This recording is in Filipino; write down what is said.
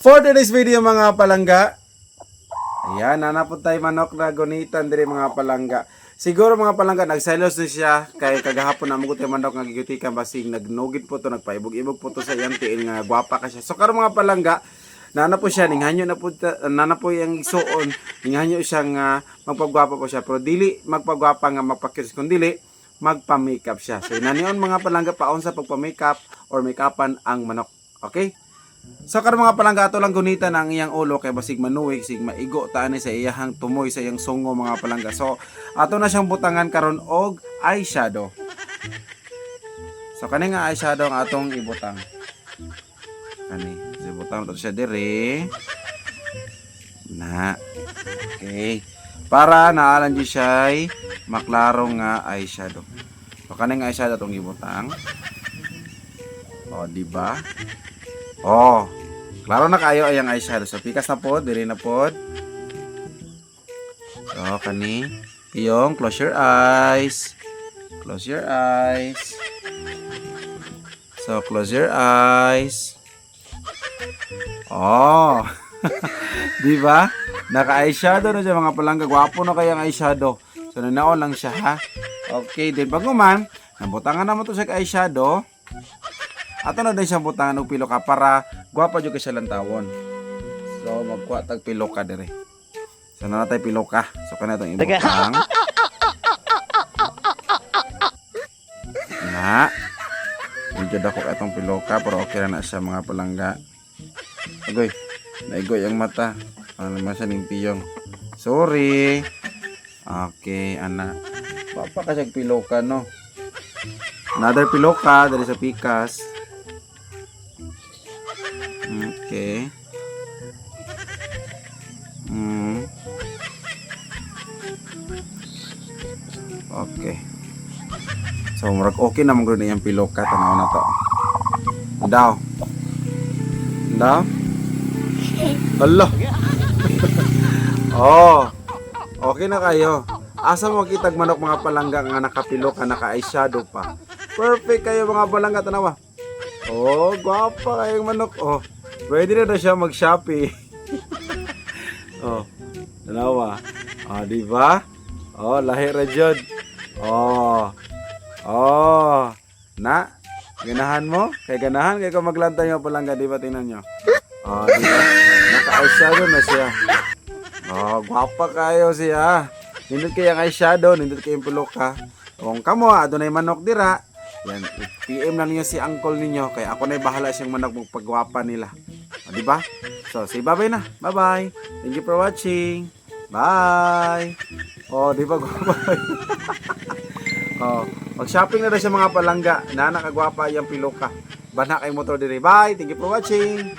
For today's video mga palangga, ayan, nanapod tayo manok na gunitan diri mga palangga. Siguro mga palangga, nagselos na siya kay kagahapon na mugot yung manok nga gigutikan basig nagnugid po to, nagpaibog-ibog po to sa iyang tiil nga gwapa ka siya. So karon mga palangga, nana po siya, ninghanyo na po, nana po yung isuon, ninghanyo siya nga magpagwapa po siya. Pero dili magpagwapa nga magpakiris, kung dili, magpa-makeup siya. So naniyon mga palangga, paon sa pagpa-makeup or makeupan ang manok. Okay? So karon mga palangga, ato lang gunitan ang iyang ulo kay basig manuwig, sig maigo taani sa iyang tumoy sa iyang sungo mga palangga. So ato na siyang butangan karon og eyeshadow. So kani nga eyeshadow ang atong ibutang. Kani, ibutang to siya dire. Na. Okay. Para naalan di siya maklaro nga eyeshadow. So kani nga eyeshadow atong ibutang. O, di ba? Oh, klaro na kayo ayang eyeshadow. So, pikas na pod, diri na pod. So, kani. Iyong, close your eyes. Close your eyes. So, close your eyes. Oh. Di ba? Naka-eyeshadow na siya mga palangga. Gwapo na kayang eyeshadow. So, nanaon lang siya ha. Okay, din bago man, nabutangan naman to sa eyeshadow. Ato na din siyang butangan og pilo ka para gwapa jud ka siya lantawon. So magkuha tag pilo ka dire. So na natay pilo ka. So kana tong ibutang. Na. Medyo dako atong pilo ka pero okay na siya mga palangga. Agoy. Naigoy ang mata. Ano man siya ning piyong. Sorry. Okay, ana. Papa ka siya pilo ka no. Another pilo ka dari sa pikas. Okay. Okay. So, murag okay na mong yung piloka. Tanaw na to. Daw. Daw. Hala. Oh. Okay na kayo. Asa mo kitag manok mga palangga nga nakapiloka, naka-eyeshadow pa. Perfect kayo mga palangga. Tanawa. Oh, gwapa kayong manok. Oh. Pwede na siya mag-Shopee. Oh, dalawa. Ah, di ba? Oh, lahi ra jud. Oh. Oh. Na, ganahan mo? Kay ganahan kay ko maglantay mo palangga, di ba tingnan nyo? Oh, di ba? Naka-eyeshadow na siya. Oh, gwapa kayo siya. Nindot kay ang eyeshadow, nindot kay yung puluka. Kung kamo, adunay manok dira. Yan, PM lang niyo si uncle ninyo kaya ako na bahala siyang manag magpagwapa nila. O, diba? So, say bye-bye na. Bye-bye. Thank you for watching. Bye. O, diba? Bye. O, mag-shopping na rin siya mga palangga. Na nakagwapa yung piloka. Bana kay motor diri. Bye. Thank you for watching.